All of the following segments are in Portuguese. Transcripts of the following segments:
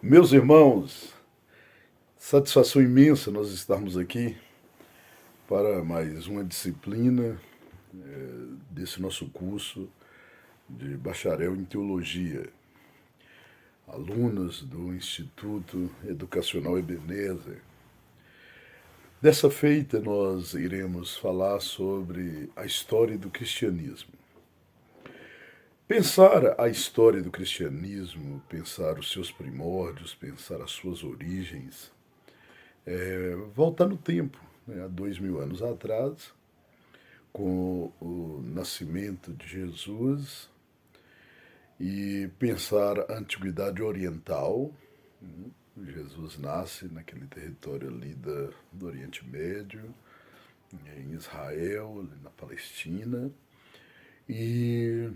Meus irmãos, satisfação imensa nós estarmos aqui para mais uma disciplina desse nosso curso de bacharel em teologia. Alunos do Instituto Educacional Ebenezer. Dessa feita, nós iremos falar sobre a história do cristianismo. Pensar a história do cristianismo, pensar os seus primórdios, pensar as suas origens, voltar no tempo, há 2000 anos atrás, com o nascimento de Jesus, e pensar a antiguidade oriental. Jesus nasce naquele território ali do Oriente Médio, em Israel, ali na Palestina, e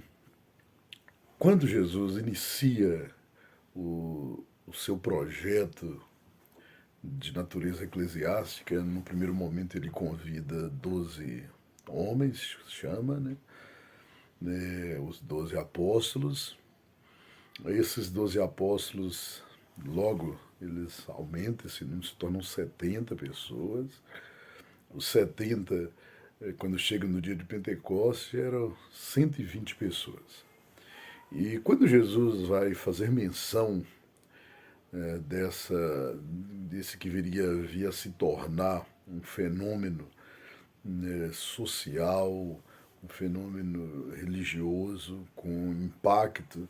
quando Jesus inicia o seu projeto de natureza eclesiástica, no primeiro momento ele convida 12 homens, chama, os 12 apóstolos. Esses 12 apóstolos, logo eles aumentam, esse número se tornam 70 pessoas. Os 70, quando chegam no dia de Pentecostes, eram 120 pessoas. E quando Jesus vai fazer menção desse que viria a se tornar um fenômeno social, um fenômeno religioso com impacto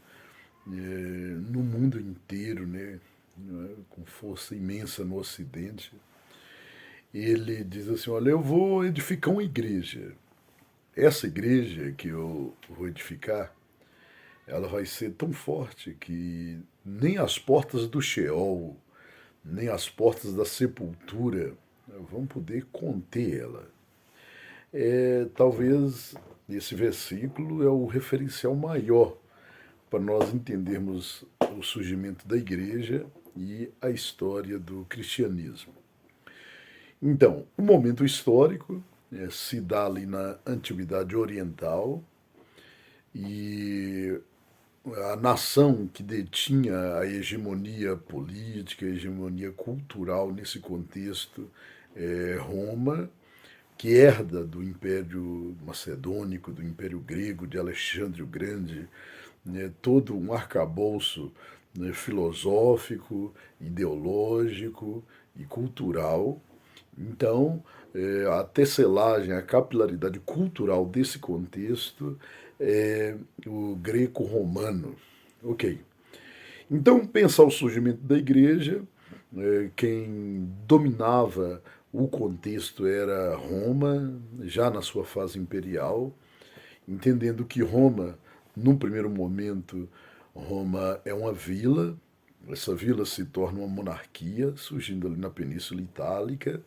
no mundo inteiro, com força imensa no Ocidente, ele diz assim: olha, eu vou edificar uma igreja. Essa igreja que eu vou edificar, ela vai ser tão forte que nem as portas do Sheol, nem as portas da sepultura vão poder conter ela. Talvez esse versículo é o referencial maior para nós entendermos o surgimento da igreja e a história do cristianismo. Então, o momento histórico se dá ali na Antiguidade Oriental, e a nação que detinha a hegemonia política, a hegemonia cultural nesse contexto é Roma, que herda do Império Macedônico, do Império Grego, de Alexandre o Grande, todo um arcabouço filosófico, ideológico e cultural. Então, a tecelagem, a capilaridade cultural desse contexto é o greco-romano. Ok. Então, pensar o surgimento da igreja, quem dominava o contexto era Roma, já na sua fase imperial, entendendo que Roma, num primeiro momento, Roma é uma vila, essa vila se torna uma monarquia, surgindo ali na Península Itálica,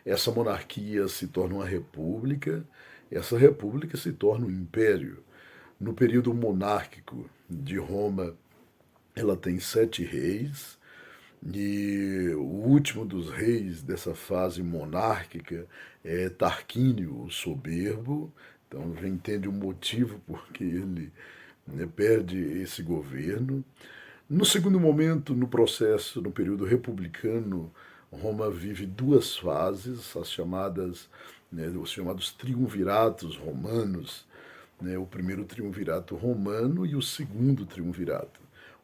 essa monarquia se torna uma república, essa república se torna um império. No período monárquico de Roma, ela tem 7 reis, e o último dos reis dessa fase monárquica é Tarquínio, o Soberbo. Então já entende o motivo por que ele perde esse governo. No segundo momento, no processo, no período republicano, Roma vive 2 fases, os chamados triunviratos romanos, o primeiro triunvirato romano e o segundo triunvirato.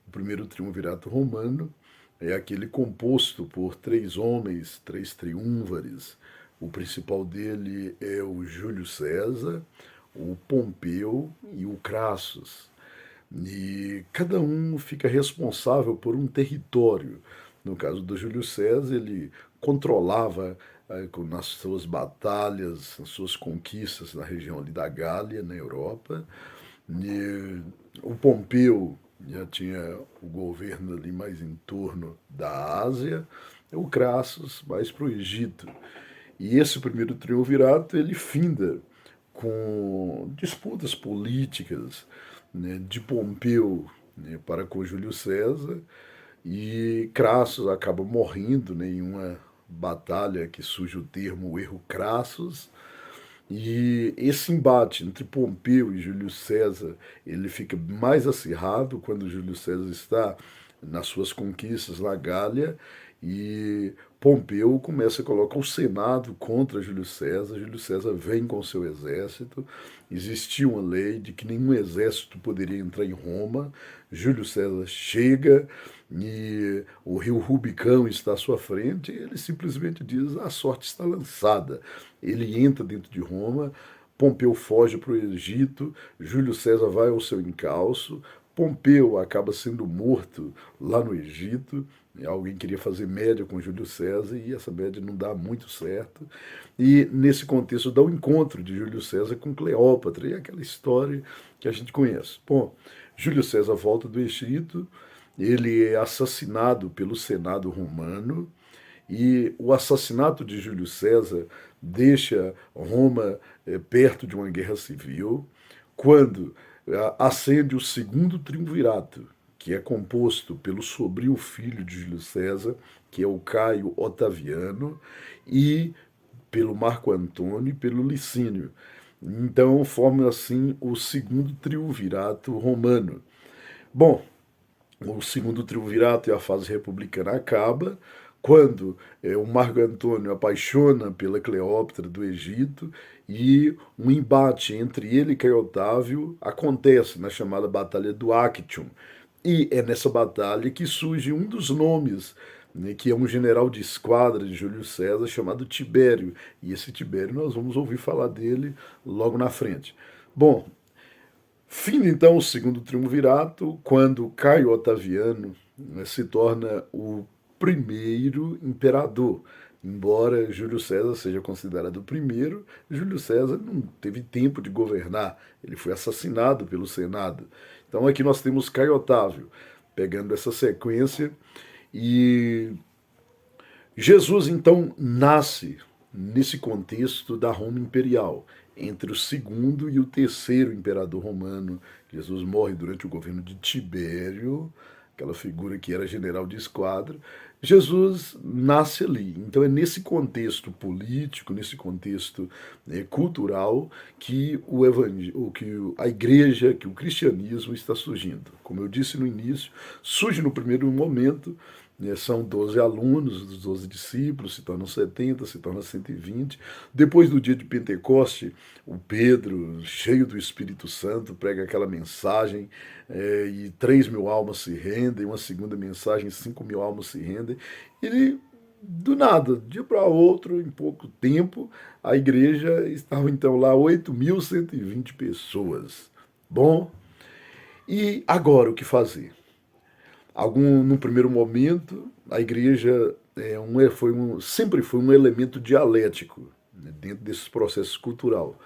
O primeiro triunvirato romano é aquele composto por 3 homens, 3 triúnvares. O principal dele é o Júlio César, o Pompeu e o Crassus. E cada um fica responsável por um território. No caso do Júlio César, ele controlava nas suas batalhas, nas suas conquistas na região ali da Gália, na Europa. E o Pompeu já tinha o governo ali mais em torno da Ásia, o Crassus mais para o Egito. E esse primeiro triunvirato ele finda com disputas políticas, de Pompeu para com Júlio César, e Crassus acaba morrendo em uma batalha que surge o termo erro Crassus. E esse embate entre Pompeu e Júlio César ele fica mais acirrado quando Júlio César está nas suas conquistas na Gália, e Pompeu começa a colocar o Senado contra Júlio César. Júlio César vem com seu exército. Existia uma lei de que nenhum exército poderia entrar em Roma. Júlio César chega e o rio Rubicão está à sua frente, e ele simplesmente diz: a sorte está lançada. Ele entra dentro de Roma, Pompeu foge para o Egito, Júlio César vai ao seu encalço, Pompeu acaba sendo morto lá no Egito. Alguém queria fazer média com Júlio César e essa média não dá muito certo. E nesse contexto dá o encontro de Júlio César com Cleópatra, e aquela história que a gente conhece. Bom, Júlio César volta do Egito, ele é assassinado pelo Senado romano, e o assassinato de Júlio César deixa Roma perto de uma guerra civil, quando ascende o segundo triunvirato, que é composto pelo sobrinho filho de Júlio César, que é o Caio Otaviano, e pelo Marco Antônio e pelo Licínio. Então forma assim o segundo triunvirato romano. Bom, o segundo triunvirato e a fase republicana acaba quando o Marco Antônio apaixona pela Cleópatra do Egito, e um embate entre ele e Caio Otávio acontece na chamada Batalha do Actium. E é nessa batalha que surge um dos nomes, né, que é um general de esquadra de Júlio César chamado Tibério. E esse Tibério nós vamos ouvir falar dele logo na frente. Bom, fim então o segundo triunvirato, quando Caio Otaviano, né, se torna o primeiro imperador. Embora Júlio César seja considerado o primeiro, Júlio César não teve tempo de governar, ele foi assassinado pelo Senado. Então aqui nós temos Caio Otávio pegando essa sequência, e Jesus então nasce nesse contexto da Roma imperial, entre o segundo e o terceiro imperador romano. Jesus morre durante o governo de Tibério, aquela figura que era general de esquadra. Jesus nasce ali. Então é nesse contexto político, nesse contexto cultural, que que a igreja, que o cristianismo está surgindo. Como eu disse no início, surge no primeiro momento, são 12 alunos, dos 12 discípulos, se tornam 70, se tornam 120. Depois do dia de Pentecoste, o Pedro, cheio do Espírito Santo, prega aquela mensagem, e 3.000 almas se rendem, uma segunda mensagem, 5.000 almas se rendem. E do nada, de um dia para outro, em pouco tempo, a igreja estava então lá 8.120 pessoas. Bom, e agora o que fazer? No primeiro momento, a igreja sempre foi um elemento dialético, né, dentro desses processos cultural.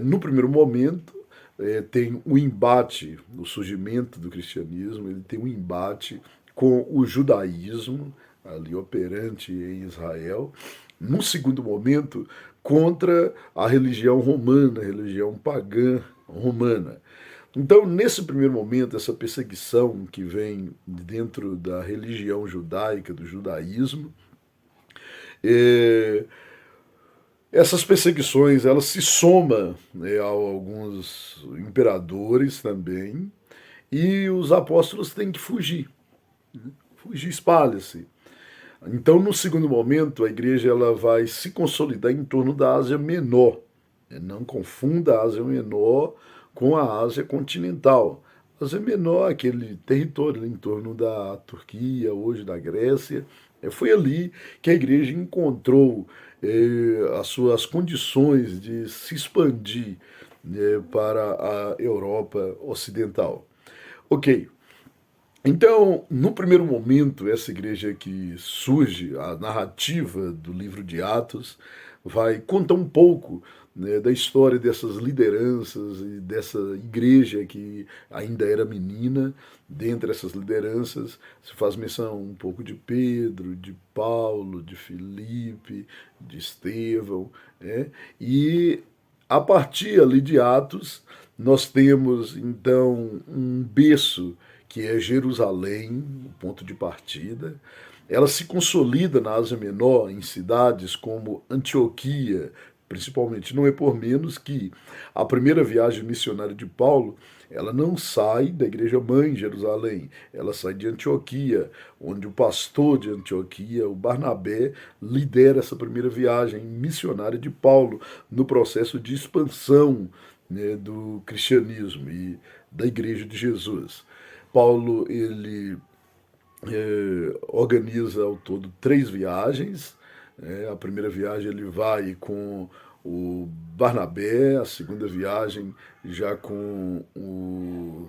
No primeiro momento, tem o embate, o surgimento do cristianismo, ele tem um embate com o judaísmo, ali operante em Israel. No segundo momento, contra a religião romana, a religião pagã romana. Então, nesse primeiro momento, essa perseguição que vem dentro da religião judaica, do judaísmo, eh, essas perseguições elas se somam, né, a alguns imperadores também, e os apóstolos têm que fugir. Fugir, espalha-se. Então, no segundo momento, a igreja ela vai se consolidar em torno da Ásia Menor. Não confunda a Ásia Menor com a Ásia continental. A Ásia Menor, aquele território em torno da Turquia, hoje da Grécia, foi ali que a igreja encontrou as suas condições de se expandir, para a Europa Ocidental. Ok, então, no primeiro momento, essa igreja que surge, a narrativa do livro de Atos, vai contar um pouco, né, da história dessas lideranças e dessa igreja que ainda era menina. Dentre essas lideranças, se faz menção um pouco de Pedro, de Paulo, de Filipe, de Estevão, né? E a partir ali de Atos, nós temos então um berço que é Jerusalém, o ponto de partida. Ela se consolida na Ásia Menor, em cidades como Antioquia, principalmente. Não é por menos que a primeira viagem missionária de Paulo, ela não sai da igreja mãe em Jerusalém, ela sai de Antioquia, onde o pastor de Antioquia, o Barnabé, lidera essa primeira viagem missionária de Paulo no processo de expansão, né, do cristianismo e da igreja de Jesus. Paulo, ele organiza ao todo 3 viagens. A primeira viagem ele vai com o Barnabé, a segunda viagem já com o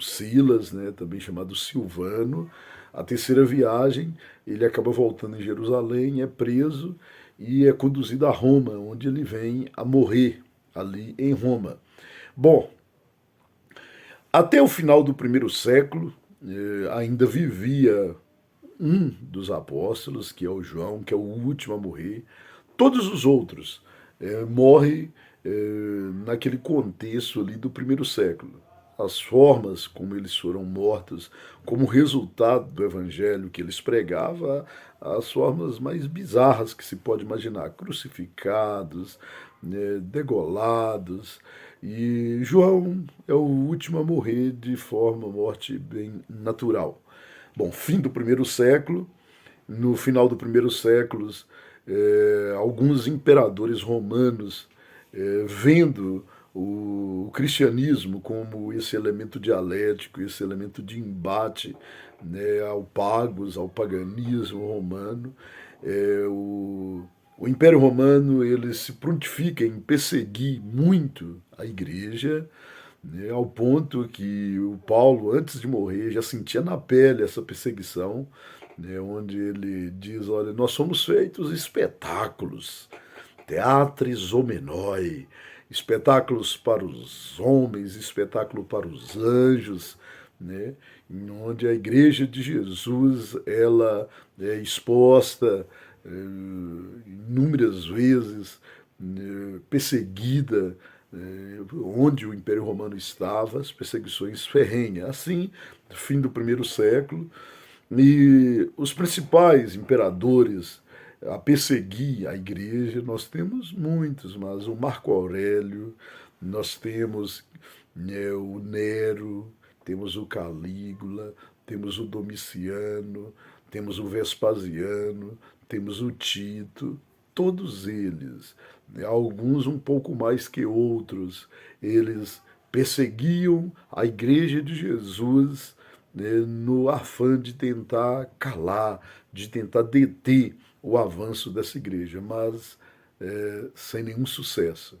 Silas, né, também chamado Silvano. A terceira viagem ele acaba voltando em Jerusalém, é preso e é conduzido a Roma, onde ele vem a morrer ali em Roma. Bom, até o final do primeiro século, ainda vivia um dos apóstolos, que é o João, que é o último a morrer. Todos os outros morrem naquele contexto ali do primeiro século. As formas como eles foram mortos, como resultado do evangelho que eles pregavam, as formas mais bizarras que se pode imaginar, crucificados, degolados. E João é o último a morrer de morte bem natural. Bom, fim do primeiro século. No final do primeiro século, alguns imperadores romanos, vendo o cristianismo como esse elemento dialético, esse elemento de embate, né, ao pagos, ao paganismo romano, o Império Romano ele se prontifica em perseguir muito a igreja, né, ao ponto que o Paulo, antes de morrer, já sentia na pele essa perseguição, né, onde ele diz, olha, nós somos feitos espetáculos, teatris homenoi, espetáculos para os homens, espetáculo para os anjos, né, onde a igreja de Jesus ela é exposta inúmeras vezes, perseguida, onde o Império Romano estava, as perseguições ferrenhas. Assim, fim do primeiro século, e os principais imperadores a perseguir a igreja, nós temos muitos, mas o Marco Aurélio, nós temos, né, o Nero, temos o Calígula, temos o Domiciano, temos o Vespasiano, temos o Tito, todos eles, né, alguns um pouco mais que outros, eles perseguiam a igreja de Jesus, né, no afã de tentar calar, de tentar deter o avanço dessa igreja, mas sem nenhum sucesso.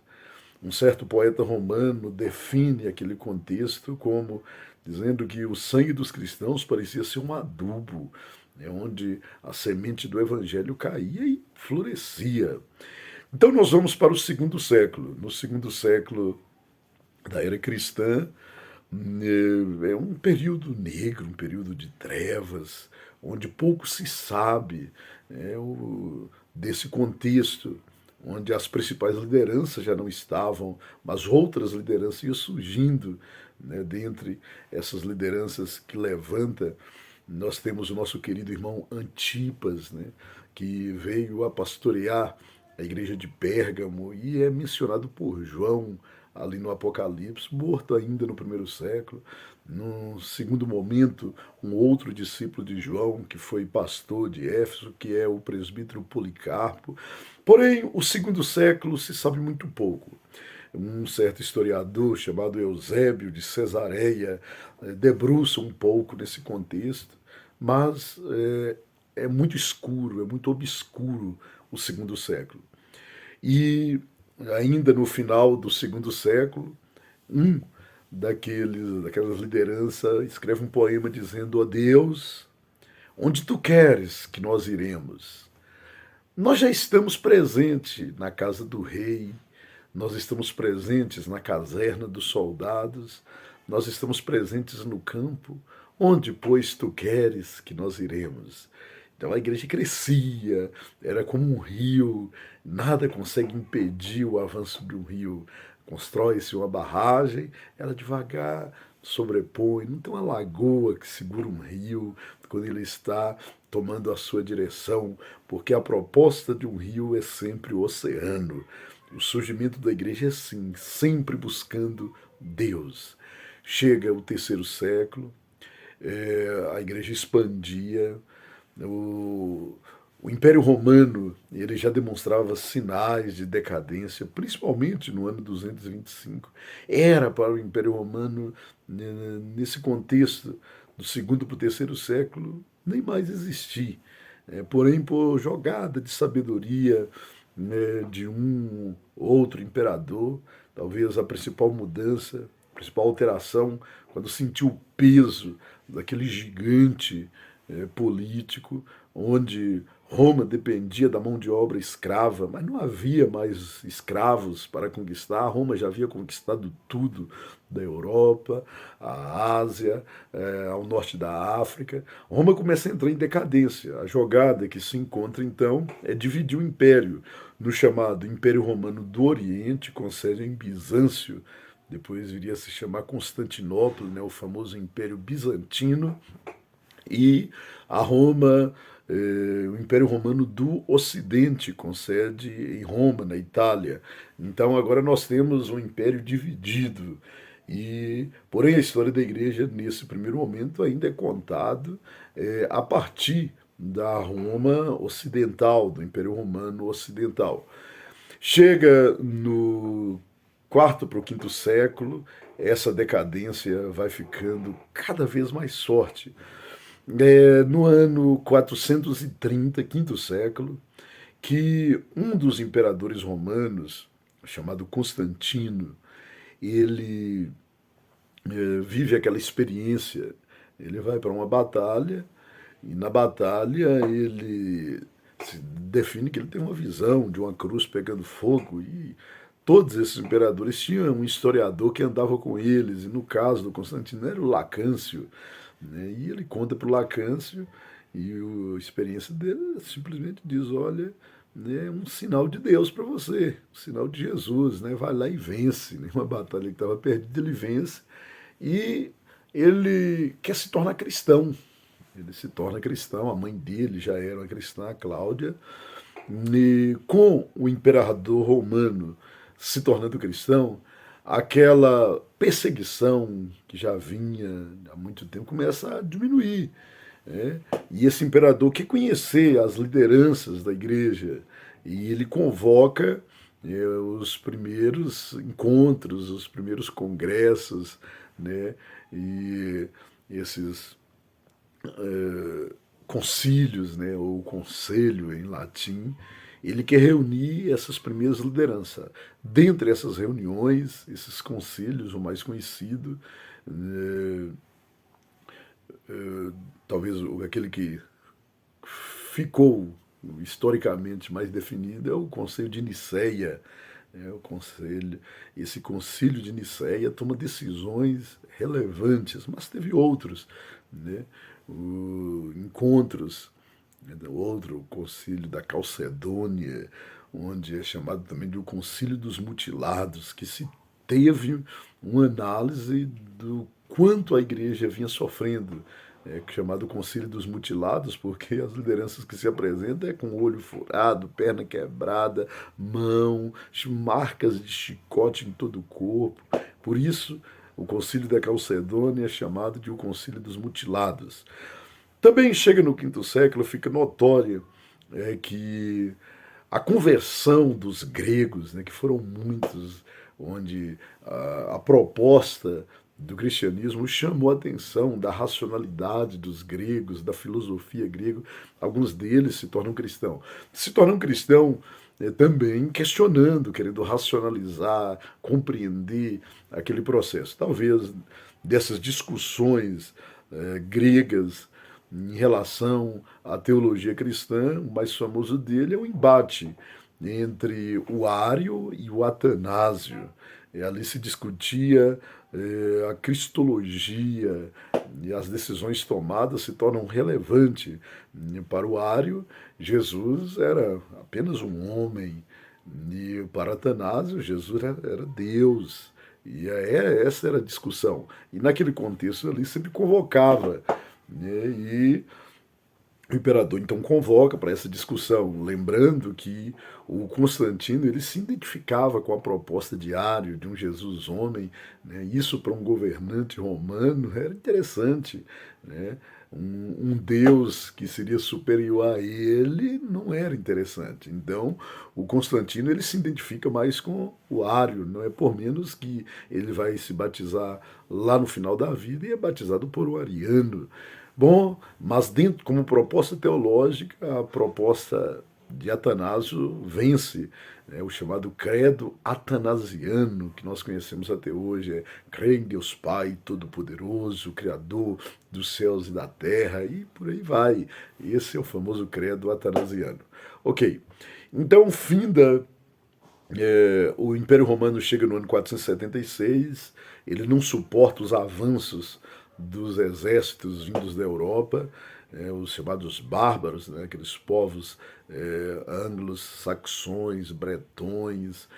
Um certo poeta romano define aquele contexto como dizendo que o sangue dos cristãos parecia ser um adubo, né, onde a semente do evangelho caía e florescia. Então nós vamos para o segundo século. No segundo século da era cristã, é um período negro, um período de trevas, onde pouco se sabe, desse contexto, onde as principais lideranças já não estavam, mas outras lideranças iam surgindo, né, dentre essas lideranças que levanta. Nós temos o nosso querido irmão Antipas, né, que veio a pastorear a igreja de Pérgamo e é mencionado por João ali no Apocalipse, morto ainda no primeiro século. Num segundo momento, um outro discípulo de João, que foi pastor de Éfeso, que é o presbítero Policarpo. Porém, o segundo século se sabe muito pouco. Um certo historiador chamado Eusébio de Cesareia debruça um pouco nesse contexto, mas é muito escuro, é muito obscuro o segundo século. E ainda no final do segundo século, um daquelas lideranças escreve um poema dizendo: ó Deus, onde tu queres que nós iremos? Nós já estamos presentes na casa do rei, nós estamos presentes na caserna dos soldados, nós estamos presentes no campo. Onde, pois, tu queres que nós iremos? Então a igreja crescia, era como um rio, nada consegue impedir o avanço de um rio. Constrói-se uma barragem, ela devagar sobrepõe, não tem uma lagoa que segura um rio quando ele está tomando a sua direção, porque a proposta de um rio é sempre o oceano. O surgimento da igreja é assim, sempre buscando Deus. Chega o terceiro século, a igreja expandia, o, o Império Romano ele já demonstrava sinais de decadência, principalmente no ano 225. Era para o Império Romano, nesse contexto, do segundo para o terceiro século, nem mais existir. Porém, por jogada de sabedoria, né, de um outro imperador, talvez a principal mudança, a principal alteração, quando sentiu o peso daquele gigante político, onde Roma dependia da mão de obra escrava, mas não havia mais escravos para conquistar. Roma já havia conquistado tudo da Europa, a Ásia, ao norte da África. Roma começa a entrar em decadência. A jogada que se encontra, então, é dividir o império no chamado Império Romano do Oriente, com sede em Bizâncio, depois viria a se chamar Constantinopla, né, o famoso Império Bizantino, e a Roma, o Império Romano do Ocidente, com sede em Roma, na Itália. Então agora nós temos um império dividido. Porém, a história da igreja, nesse primeiro momento, ainda é contado a partir da Roma ocidental, do Império Romano Ocidental. Chega no quarto para o quinto século, essa decadência vai ficando cada vez mais forte. No ano 430, quinto século, que um dos imperadores romanos, chamado Constantino, ele vive aquela experiência. Ele vai para uma batalha e na batalha ele se define que ele tem uma visão de uma cruz pegando fogo e todos esses imperadores tinham um historiador que andava com eles, e no caso do Constantino era o Lacâncio, né? E ele conta para o Lacâncio e a experiência dele simplesmente diz, olha, né, um sinal de Deus para você, um sinal de Jesus, né? Vai lá e vence, né? Uma batalha que estava perdida, ele vence e ele quer se tornar cristão. Ele se torna cristão, a mãe dele já era uma cristã, a Cláudia, e com o imperador romano se tornando cristão, aquela perseguição que já vinha há muito tempo começa a diminuir. Né? E esse imperador quer conhecer as lideranças da igreja e ele convoca os primeiros encontros, os primeiros congressos, né? E esses concílios, né, ou conselho em latim, ele quer reunir essas primeiras lideranças. Dentre essas reuniões, esses concílios, o mais conhecido, eh, talvez aquele que ficou historicamente mais definido é o Conselho de Nicéia. Esse concílio de Nicéia toma decisões relevantes, mas teve outros, né? Encontros, né? Outro concílio da Calcedônia, onde é chamado também de o Concílio dos Mutilados, que se teve uma análise do quanto a igreja vinha sofrendo, chamado Concílio dos Mutilados, porque as lideranças que se apresentam é com olho furado, perna quebrada, mão, marcas de chicote em todo o corpo. Por isso, o Concílio da Calcedônia é chamado de o Concílio dos Mutilados. Também chega no quinto século, fica notório que a conversão dos gregos, né, que foram muitos, onde a proposta do cristianismo chamou a atenção da racionalidade dos gregos, da filosofia grega. Alguns deles se tornam cristãos. Se tornam cristão também questionando, querendo racionalizar, compreender aquele processo. Talvez dessas discussões gregas em relação à teologia cristã, o mais famoso dele é o embate entre o Ário e o Atanásio. Ali se discutia a cristologia e as decisões tomadas se tornam relevantes. Para o Ário, Jesus era apenas um homem, e para Atanásio, Jesus era Deus. E essa era a discussão. E naquele contexto ali sempre convocava, né? E O imperador então convoca para essa discussão, lembrando que o Constantino ele se identificava com a proposta de Ario, de um Jesus homem, né? Isso para um governante romano era interessante, né? Um Deus que seria superior a ele não era interessante. Então, o Constantino ele se identifica mais com o Ario, não é por menos que ele vai se batizar lá no final da vida e é batizado por um ariano. Bom, mas dentro, como proposta teológica, a proposta de Atanásio vence, né, o chamado credo atanasiano, que nós conhecemos até hoje, é crer em Deus Pai Todo-Poderoso, Criador dos céus e da terra, e por aí vai. Esse é o famoso credo atanasiano. Ok, então finda o Império Romano chega no ano 476, ele não suporta os avanços dos exércitos vindos da Europa, os chamados bárbaros, né, aqueles povos anglos, saxões, bretões,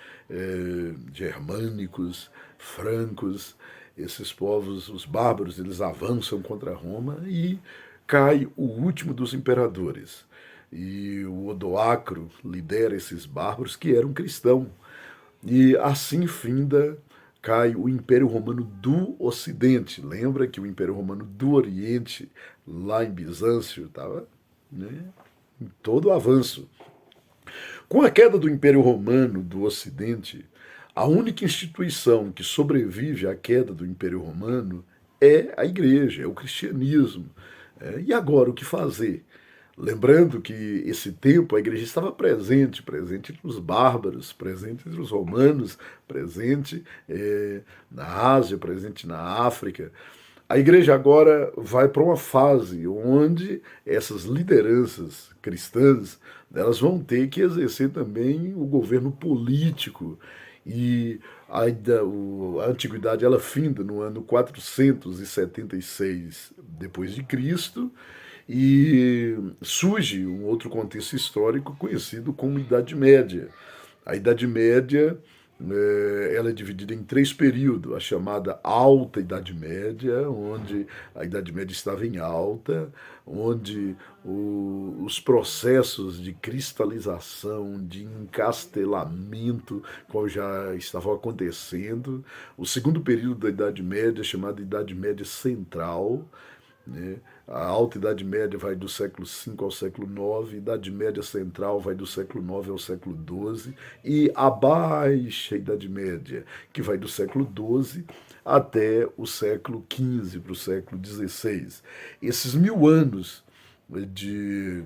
germânicos, francos, esses povos, os bárbaros, eles avançam contra Roma e cai o último dos imperadores. E o Odoacro lidera esses bárbaros que eram cristãos. E assim finda cai o Império Romano do Ocidente. Lembra que o Império Romano do Oriente, lá em Bizâncio, estava, né, em todo o avanço. Com a queda do Império Romano do Ocidente, a única instituição que sobrevive à queda do Império Romano é a igreja, é o cristianismo. E agora, o que fazer? Lembrando que esse tempo a igreja estava presente, presente entre os bárbaros, presente entre os romanos, presente na Ásia, presente na África. A igreja agora vai para uma fase onde essas lideranças cristãs elas vão ter que exercer também o governo político. E a antiguidade ela finda no ano 476 depois de Cristo e surge um outro contexto histórico conhecido como Idade Média. A Idade Média ela é dividida em três períodos, a chamada Alta Idade Média, onde a Idade Média estava em alta, onde os processos de cristalização, de encastelamento, como já estavam acontecendo. O segundo período da Idade Média, chamado Idade Média Central, né? A Alta Idade Média vai do século V ao século IX, a Idade Média Central vai do século IX ao século XII, e a Baixa Idade Média, que vai do século XII até o século XV para o século XVI. Esses 1000 anos de,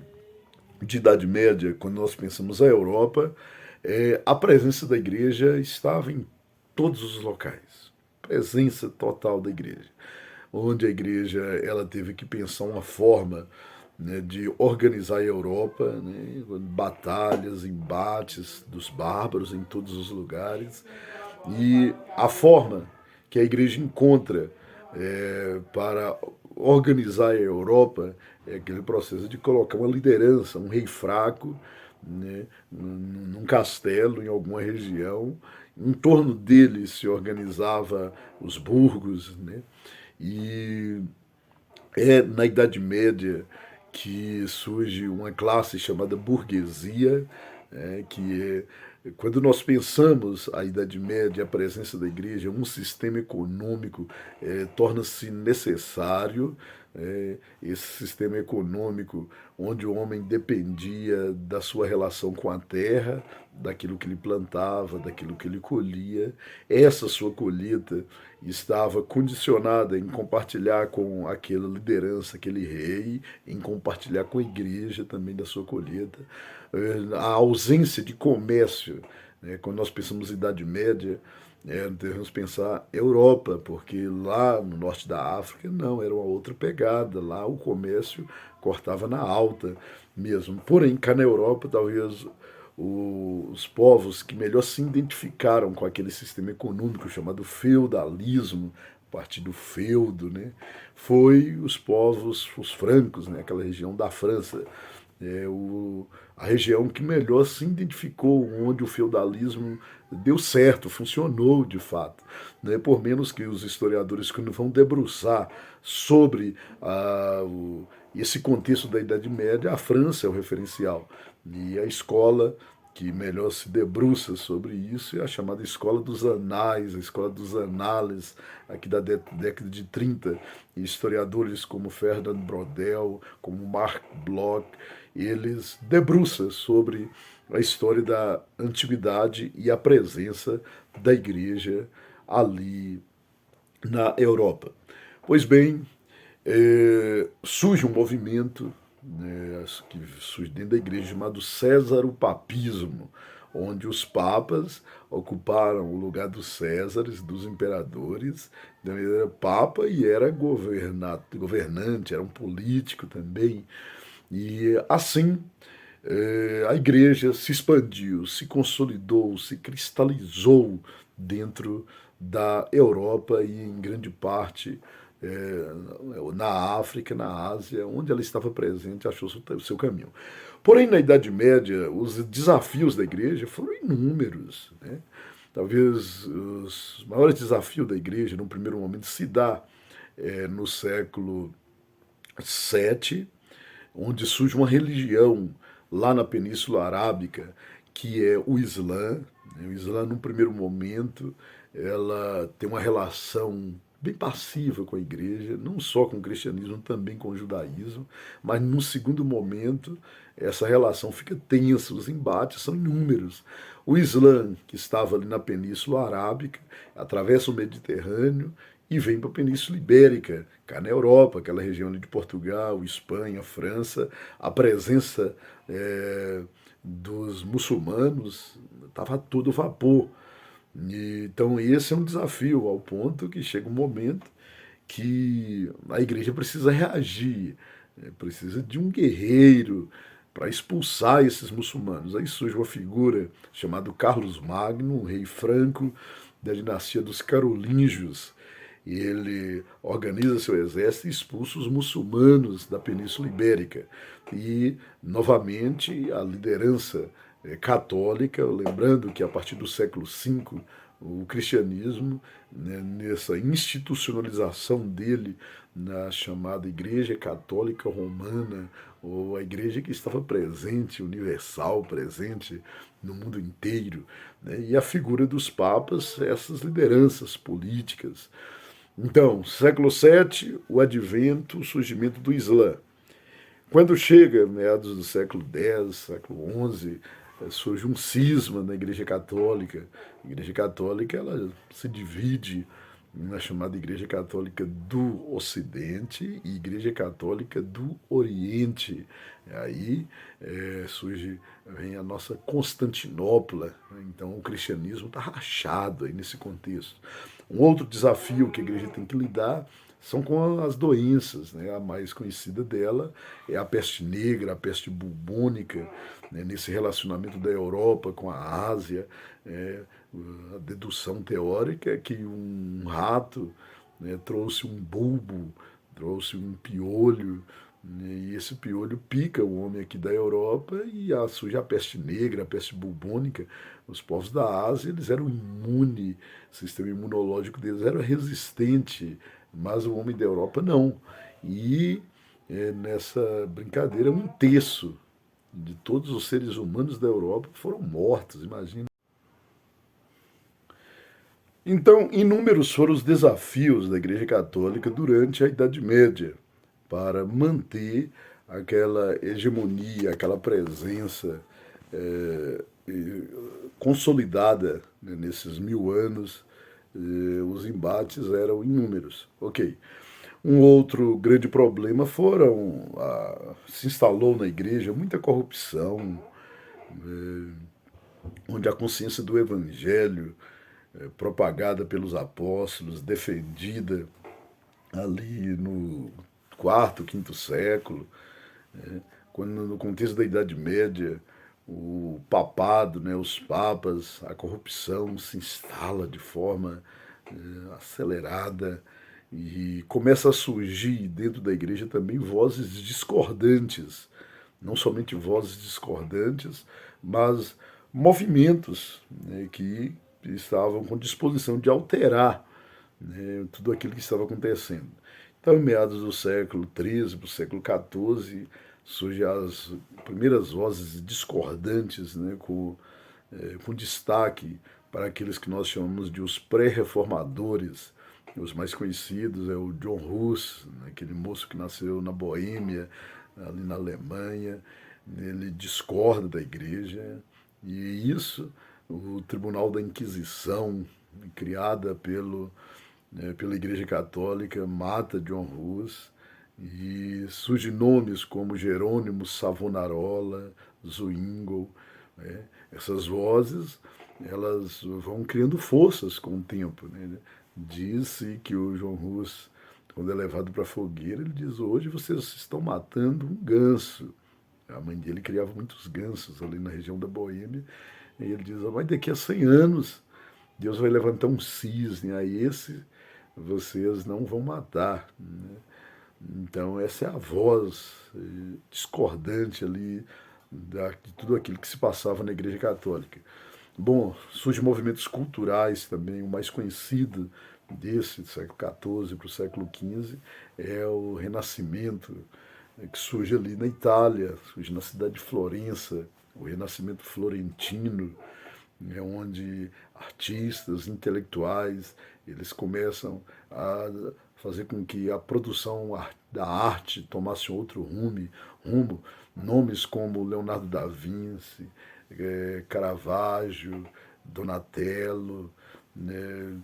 de Idade Média, quando nós pensamos a Europa, a presença da igreja estava em todos os locais. Presença total da igreja, onde a igreja ela teve que pensar uma forma, né, de organizar a Europa, né, batalhas, embates dos bárbaros em todos os lugares, e a forma que a igreja encontra para organizar a Europa é aquele processo de colocar uma liderança, um rei fraco, né, num castelo, em alguma região. Em torno dele se organizava os burgos, né, e é na Idade Média que surge uma classe chamada burguesia, que quando nós pensamos a Idade Média, a presença da igreja, um sistema econômico torna-se necessário. Esse sistema econômico onde o homem dependia da sua relação com a terra, daquilo que ele plantava, daquilo que ele colhia. Essa sua colheita estava condicionada em compartilhar com aquela liderança, aquele rei, em compartilhar com a igreja também da sua colheita. A ausência de comércio, né? Quando nós pensamos em Idade Média, devemos pensar Europa, porque lá no norte da África não, era uma outra pegada, lá o comércio cortava na alta mesmo. Porém, cá na Europa, talvez os povos que melhor se identificaram com aquele sistema econômico chamado feudalismo, a partir do feudo, né, foi os povos, os francos, né, aquela região da França, a região que melhor se identificou, onde o feudalismo deu certo, funcionou de fato. Né? Por menos que os historiadores, quando vão debruçar sobre esse contexto da Idade Média, a França é o referencial. E a escola que melhor se debruça sobre isso é a chamada Escola dos Anais, a Escola dos Anales, aqui da década de 30. E historiadores como Fernand Braudel, como Marc Bloch, eles debruçam sobre a história da antiguidade e a presença da igreja ali na Europa. Pois bem, surge um movimento, né, que surge dentro da igreja chamado Césaropapismo, onde os papas ocuparam o lugar dos Césares, dos imperadores. Então ele era papa e era governante, era um político também. E assim a igreja se expandiu, se consolidou, se cristalizou dentro da Europa e em grande parte na África, na Ásia, onde ela estava presente, achou o seu caminho. Porém, na Idade Média, os desafios da igreja foram inúmeros. Né? Talvez os maiores desafios da igreja, no primeiro momento, se dá no século VII, onde surge uma religião lá na Península Arábica, que é o Islã. O Islã, num primeiro momento, ela tem uma relação bem passiva com a igreja, não só com o cristianismo, também com o judaísmo, mas num segundo momento essa relação fica tensa, os embates são inúmeros. O Islã, que estava ali na Península Arábica, atravessa o Mediterrâneo e vem para a Península Ibérica, cá na Europa, aquela região ali de Portugal, Espanha, França. A presença dos muçulmanos estava a todo vapor. Então esse é um desafio, ao ponto que chega um momento que a igreja precisa reagir, precisa de um guerreiro para expulsar esses muçulmanos. Aí surge uma figura chamada Carlos Magno, um rei franco da dinastia dos Carolíngios. E ele organiza seu exército e expulsa os muçulmanos da Península Ibérica. E, novamente, a liderança católica, lembrando que a partir do século V, o cristianismo, né, nessa institucionalização dele na chamada Igreja Católica Romana, ou a igreja que estava presente, universal, presente no mundo inteiro, né, e a figura dos papas, essas lideranças políticas. Então, século VII, o advento, o surgimento do Islã. Quando chega, meados do século X, século XI, surge um cisma na Igreja Católica. A Igreja Católica ela se divide na chamada Igreja Católica do Ocidente e Igreja Católica do Oriente. Aí vem a nossa Constantinopla. Então o cristianismo está rachado aí nesse contexto. Um outro desafio que a igreja tem que lidar são com as doenças, né? A mais conhecida dela é a peste negra, a peste bubônica, né? Nesse relacionamento da Europa com a Ásia. A dedução teórica é que um rato, né, trouxe um bulbo, trouxe um piolho, né, e esse piolho pica o homem aqui da Europa e surge a peste negra, a peste bubônica. Os povos da Ásia eles eram imunes, o sistema imunológico deles era resistente, mas o homem da Europa não. E nessa brincadeira, um terço de todos os seres humanos da Europa foram mortos, imagina. Então, inúmeros foram os desafios da Igreja Católica durante a Idade Média para manter aquela hegemonia, aquela presença consolidada, né, nesses 1000 anos. Os embates eram inúmeros. Ok. Um outro grande problema se instalou na igreja muita corrupção, onde a consciência do evangelho, propagada pelos apóstolos, defendida ali no quarto, quinto século, quando no contexto da Idade Média, o papado, né, os papas, a corrupção se instala de forma acelerada e começa a surgir dentro da igreja também vozes discordantes, não somente vozes discordantes, mas movimentos, né, que estavam com disposição de alterar, né, tudo aquilo que estava acontecendo. Então, em meados do século XIII para o século XIV, surgem as primeiras vozes discordantes, né, com destaque para aqueles que nós chamamos de os pré-reformadores. Os mais conhecidos é o John Hus, né, aquele moço que nasceu na Boêmia, ali na Alemanha. Ele discorda da igreja, e isso, o Tribunal da Inquisição, criada pela Igreja Católica, mata John Hus, e surgem nomes como Jerônimo Savonarola, Zwingli, né? Essas vozes, elas vão criando forças com o tempo, né? Disse que o John Hus, quando é levado para a fogueira, ele diz: hoje vocês estão matando um ganso. A mãe dele criava muitos gansos ali na região da Boêmia, e ele diz: mas daqui a 100 anos Deus vai levantar um cisne, a esse vocês não vão matar, né? Então, essa é a voz discordante ali de tudo aquilo que se passava na Igreja Católica. Bom, surgem movimentos culturais também. O mais conhecido desse, do século XIV para o século XV, é o Renascimento, que surge ali na Itália, surge na cidade de Florença, o Renascimento florentino, onde artistas, intelectuais, eles começam a fazer com que a produção da arte tomasse outro rumo. Nomes como Leonardo da Vinci, Caravaggio, Donatello, né?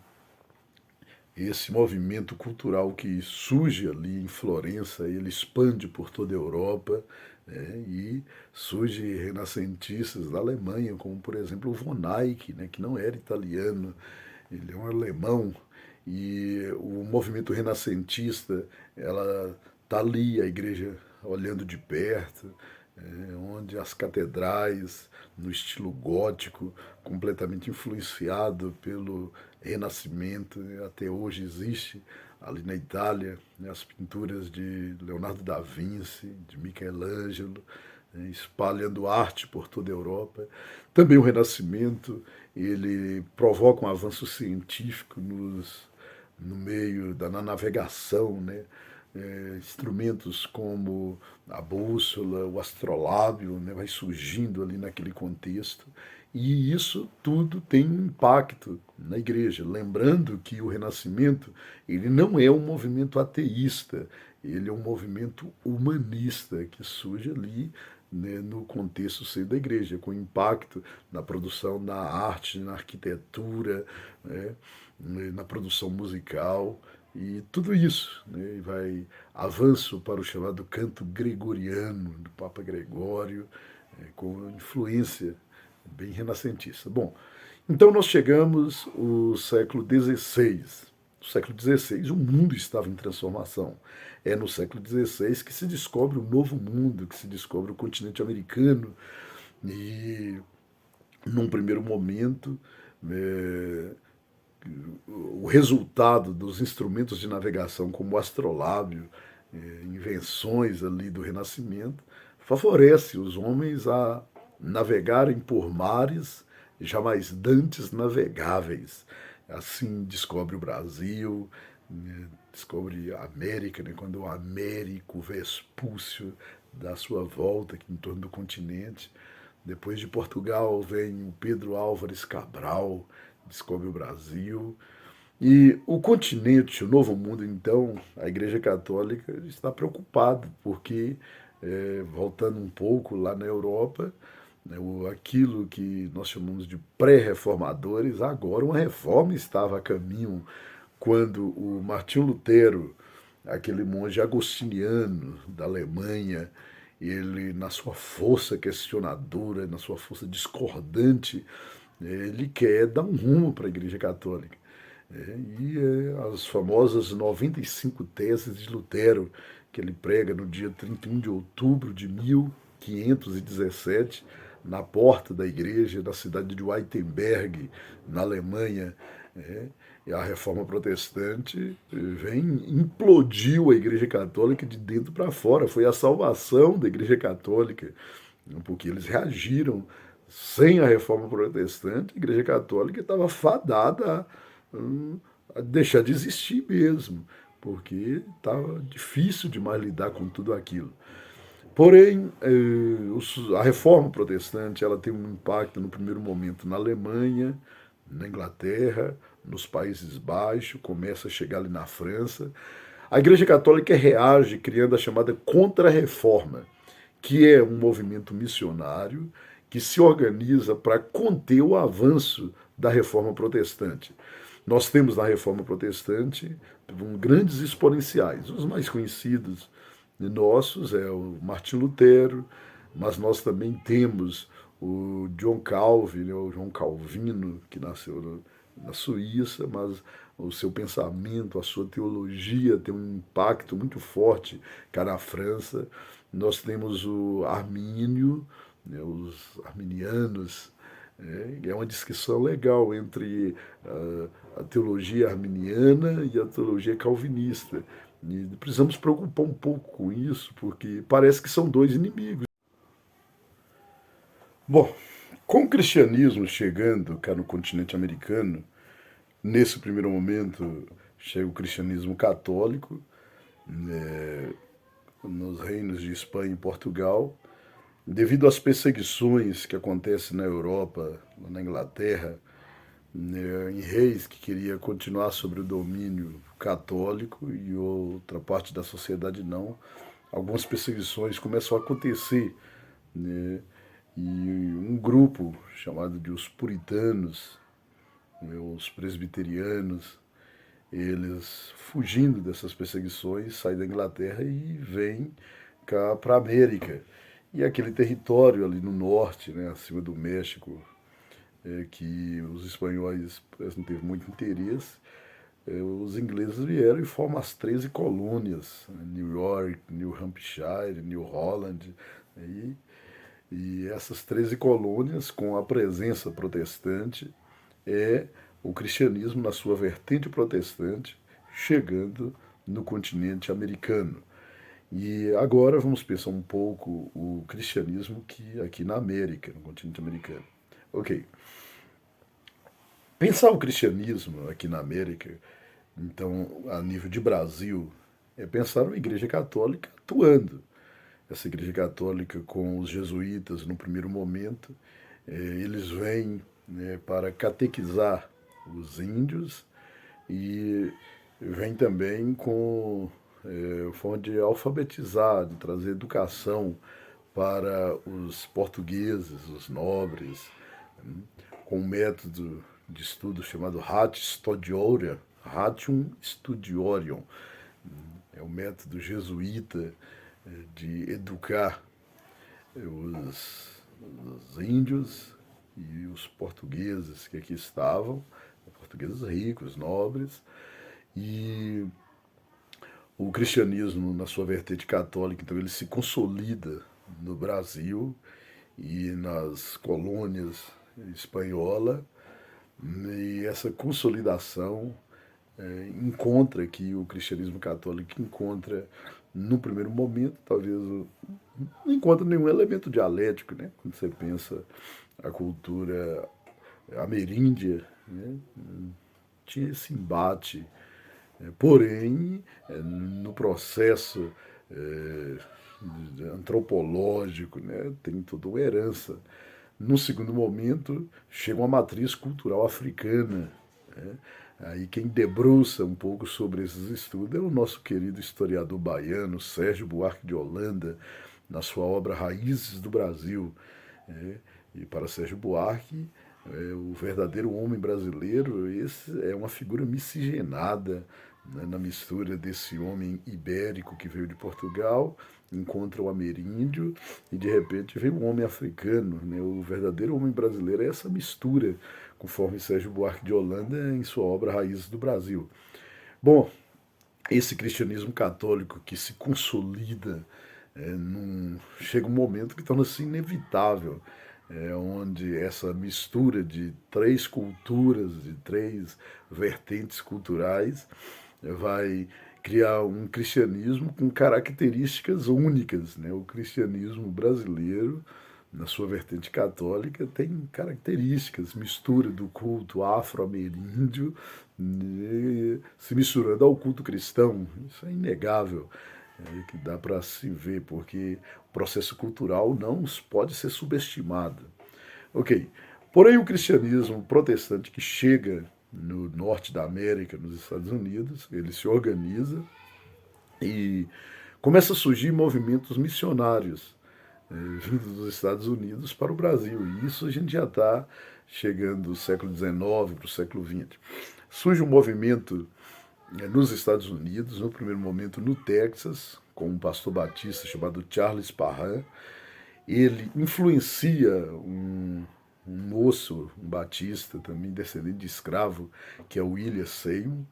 Esse movimento cultural que surge ali em Florença, ele expande por toda a Europa, né? E surge renascentistas da Alemanha, como por exemplo o von Eyck, né? Que não era italiano, ele é um alemão. E o movimento renascentista, ela está ali, a igreja olhando de perto, onde as catedrais, no estilo gótico, completamente influenciado pelo Renascimento, até hoje existe ali na Itália, né, as pinturas de Leonardo da Vinci, de Michelangelo, espalhando arte por toda a Europa. Também o Renascimento, ele provoca um avanço científico no meio na navegação, né? Instrumentos como a bússola, o astrolábio, né, vai surgindo ali naquele contexto, e isso tudo tem um impacto na igreja. Lembrando que o Renascimento, ele não é um movimento ateísta, ele é um movimento humanista que surge ali, né, no contexto seio da igreja, com impacto na produção da arte, na arquitetura, né, na produção musical. E tudo isso, né, vai avanço para o chamado canto gregoriano do Papa Gregório, com influência bem renascentista. Bom, então nós chegamos ao século XVI. No século XVI, o mundo estava em transformação. É no século XVI que se descobre o novo mundo, que se descobre o continente americano. E, num primeiro momento, o resultado dos instrumentos de navegação, como o astrolábio, invenções ali do Renascimento, favorece os homens a navegarem por mares jamais dantes navegáveis. Assim descobre o Brasil, descobre a América, né, quando o Américo Vespúcio dá sua volta aqui em torno do continente. Depois de Portugal vem o Pedro Álvares Cabral, descobre o Brasil. E o continente, o Novo Mundo, então, a Igreja Católica está preocupada, porque, voltando um pouco lá na Europa, né, aquilo que nós chamamos de pré-reformadores, agora uma reforma estava a caminho, quando o Martinho Lutero, aquele monge agostiniano da Alemanha, ele, na sua força questionadora, na sua força discordante, ele quer dar um rumo para a Igreja Católica. As famosas 95 teses de Lutero, que ele prega no dia 31 de outubro de 1517, na porta da igreja da cidade de Wittenberg, na Alemanha. E a reforma protestante implodiu a Igreja Católica de dentro para fora. Foi a salvação da Igreja Católica, porque eles reagiram. Sem a reforma protestante, a Igreja Católica estava fadada a deixar de existir mesmo. porque estava difícil demais lidar com tudo aquilo. Porém, a reforma protestante ela tem um impacto no primeiro momento na Alemanha, na Inglaterra, nos Países Baixos, começa a chegar ali na França. A Igreja Católica reage criando a chamada Contra-Reforma, que é um movimento missionário que se organiza para conter o avanço da reforma protestante. Nós temos na reforma protestante grandes exponenciais. Os mais conhecidos nossos é o Martim Lutero, mas nós também temos o John Calvin, né, o João Calvino, que nasceu na Suíça, mas o seu pensamento, a sua teologia tem um impacto muito forte cá na França. Nós temos o Armínio, né, os arminianos, é uma discussão legal entre a teologia arminiana e a teologia calvinista. E precisamos preocupar um pouco com isso, porque parece que são dois inimigos. Bom, com o cristianismo chegando cá no continente americano, nesse primeiro momento chega o cristianismo católico, né, nos reinos de Espanha e Portugal, devido às perseguições que acontecem na Europa, na Inglaterra, né, em reis que queria continuar sobre o domínio católico e outra parte da sociedade não, algumas perseguições começam a acontecer, né, e um grupo chamado de os puritanos, né, os presbiterianos, eles fugindo dessas perseguições saem da Inglaterra e vêm cá para a América. E aquele território ali no norte, né, acima do México, que os espanhóis não teve muito interesse, os ingleses vieram e formam as 13 colônias, né, New York, New Hampshire, New Holland, e essas 13 colônias, com a presença protestante, é o cristianismo na sua vertente protestante chegando no continente americano. E agora vamos pensar um pouco o cristianismo que aqui na América, no continente americano. Ok. Pensar o cristianismo aqui na América, então, a nível de Brasil, é pensar uma igreja católica atuando. Essa igreja católica com os jesuítas no primeiro momento, eles vêm, né, para catequizar os índios e vem também com forma de alfabetizar, de trazer educação para os portugueses, os nobres, com um método de estudo chamado Ratium Studiorium. É o método jesuíta de educar os índios e os portugueses que aqui estavam, portugueses ricos, nobres, e o cristianismo, na sua vertente católica, então ele se consolida no Brasil e nas colônias espanholas, e essa consolidação encontra que o cristianismo católico encontra, no primeiro momento, talvez não encontra nenhum elemento dialético, né? Quando você pensa a cultura ameríndia, né? Tinha esse embate. Porém, no processo antropológico, né, tem toda uma herança. No segundo momento, chega uma matriz cultural africana. Né? Aí quem debruça um pouco sobre esses estudos é o nosso querido historiador baiano, Sérgio Buarque de Holanda, na sua obra Raízes do Brasil. E para Sérgio Buarque, o verdadeiro homem brasileiro, esse é uma figura miscigenada, né, na mistura desse homem ibérico que veio de Portugal, encontra o ameríndio e de repente vem um homem africano. Né? O verdadeiro homem brasileiro é essa mistura, conforme Sérgio Buarque de Holanda em sua obra Raízes do Brasil. Bom, esse cristianismo católico que se consolida, chega um momento que torna-se inevitável, onde essa mistura de três culturas, de três vertentes culturais, vai criar um cristianismo com características únicas. Né? O cristianismo brasileiro na sua vertente católica, tem características, mistura do culto afro-ameríndio se misturando ao culto cristão. Isso é inegável, que dá para se ver, porque o processo cultural não pode ser subestimado. Ok, porém o cristianismo protestante que chega no norte da América, nos Estados Unidos, ele se organiza e começa a surgir movimentos missionários vindos dos Estados Unidos para o Brasil. E isso a gente já está chegando do século XIX para o século XX. Surge um movimento nos Estados Unidos, no primeiro momento no Texas, com um pastor batista chamado Charles Parham. Ele influencia um moço, um batista, também descendente de escravo, que é o William Seymour.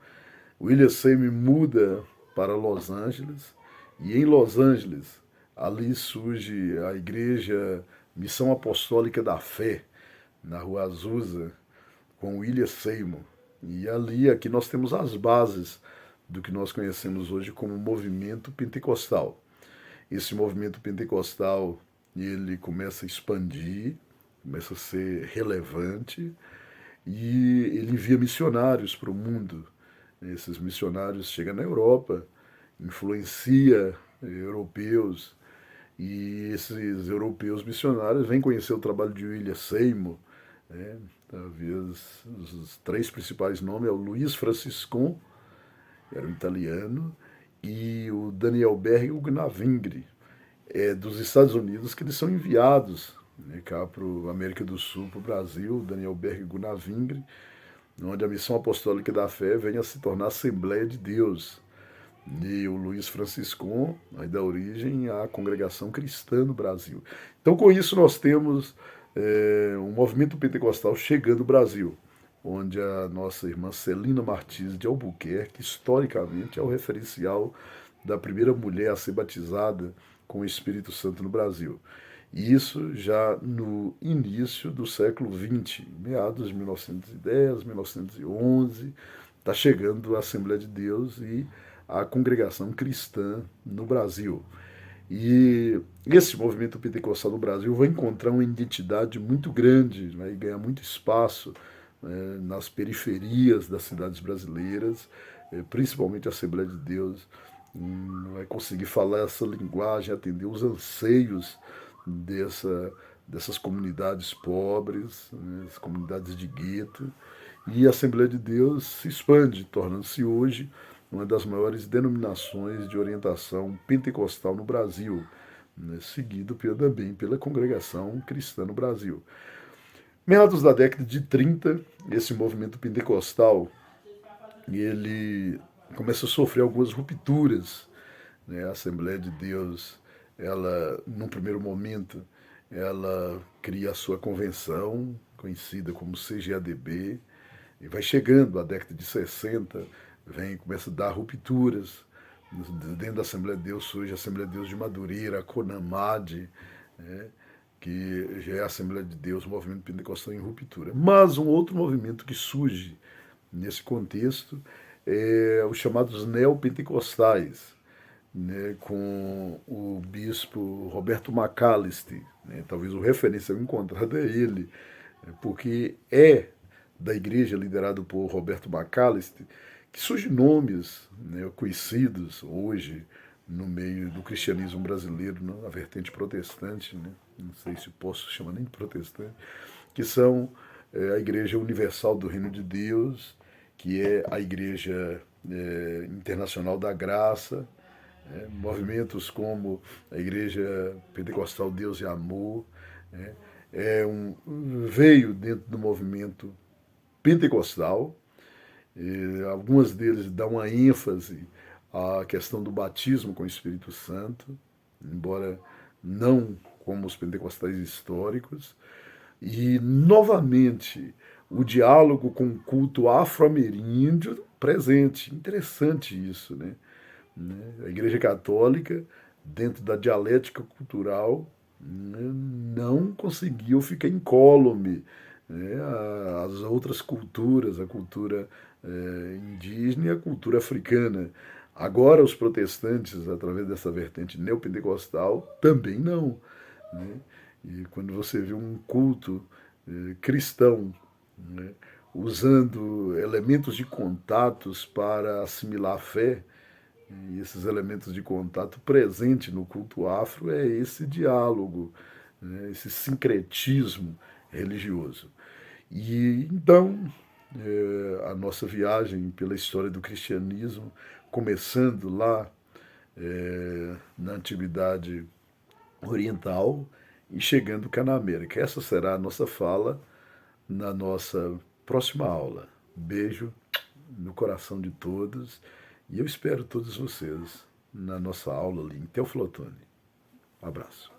William Seymour muda para Los Angeles, e em Los Angeles ali surge a igreja Missão Apostólica da Fé, na Rua Azusa, com William Seymour. E ali, aqui nós temos as bases do que nós conhecemos hoje como movimento pentecostal. Esse movimento pentecostal, ele começa a expandir, começa a ser relevante, e ele envia missionários para o mundo. Esses missionários chegam na Europa, influencia europeus, e esses europeus missionários vêm conhecer o trabalho de William Seymour. Né? Talvez os três principais nomes é o Luiz Franciscon, era um italiano, e o Daniel Berg e o Gnavingre, dos Estados Unidos, que eles são enviados, né, cá para a América do Sul, para o Brasil, Daniel Berg e Gnavingre, onde a Missão Apostólica da Fé vem a se tornar Assembleia de Deus. E o Luiz Franciscon vai dar origem à Congregação Cristã no Brasil. Então, com isso, nós temos um movimento pentecostal chegando no Brasil, onde a nossa irmã Celina Martins de Albuquerque, historicamente, é o referencial da primeira mulher a ser batizada com o Espírito Santo no Brasil. E isso já no início do século XX, meados de 1910, 1911, está chegando a Assembleia de Deus e a congregação cristã no Brasil. E esse movimento pentecostal no Brasil vai encontrar uma identidade muito grande, vai ganhar muito espaço nas periferias das cidades brasileiras, principalmente a Assembleia de Deus, vai conseguir falar essa linguagem, atender os anseios dessas comunidades pobres, as comunidades de gueto, e a Assembleia de Deus se expande, tornando-se hoje uma das maiores denominações de orientação pentecostal no Brasil, seguido também pela Congregação Cristã no Brasil. Meados da década de 30, esse movimento pentecostal ele começa a sofrer algumas rupturas. Né? A Assembleia de Deus, ela, num primeiro momento, ela cria a sua convenção, conhecida como CGADB, e vai chegando a década de 60, começa a dar rupturas. Dentro da Assembleia de Deus surge a Assembleia de Deus de Madureira, a CONAMAD, né, que já é a Assembleia de Deus, o movimento pentecostal em ruptura. Mas um outro movimento que surge nesse contexto é os chamados neopentecostais, né, com o bispo Roberto Macalister, né, talvez o referencial encontrado é ele, porque é da igreja liderado por Roberto Macalister que surgem nomes, né, conhecidos hoje no meio do cristianismo brasileiro, na vertente protestante, né, não sei se posso chamar nem de protestante, que são a Igreja Universal do Reino de Deus, que é a Igreja Internacional da Graça, movimentos como a Igreja Pentecostal Deus e Amor, veio dentro do movimento pentecostal. Algumas deles dão uma ênfase à questão do batismo com o Espírito Santo, embora não como os pentecostais históricos. E, novamente, o diálogo com o culto afro-ameríndio presente. Interessante isso, né? A Igreja Católica, dentro da dialética cultural, não conseguiu ficar incólume, né, às outras culturas, a cultura indígena e a cultura africana. Agora os protestantes, através dessa vertente neopentecostal, também não. Né? E quando você vê um culto cristão, né, usando elementos de contatos para assimilar a fé, e esses elementos de contato presente no culto afro é esse diálogo, né, esse sincretismo religioso. E então a nossa viagem pela história do cristianismo, começando lá na antiguidade oriental e chegando cá na América. Essa será a nossa fala na nossa próxima aula. Beijo no coração de todos e eu espero todos vocês na nossa aula ali em Teoflotone. Um abraço.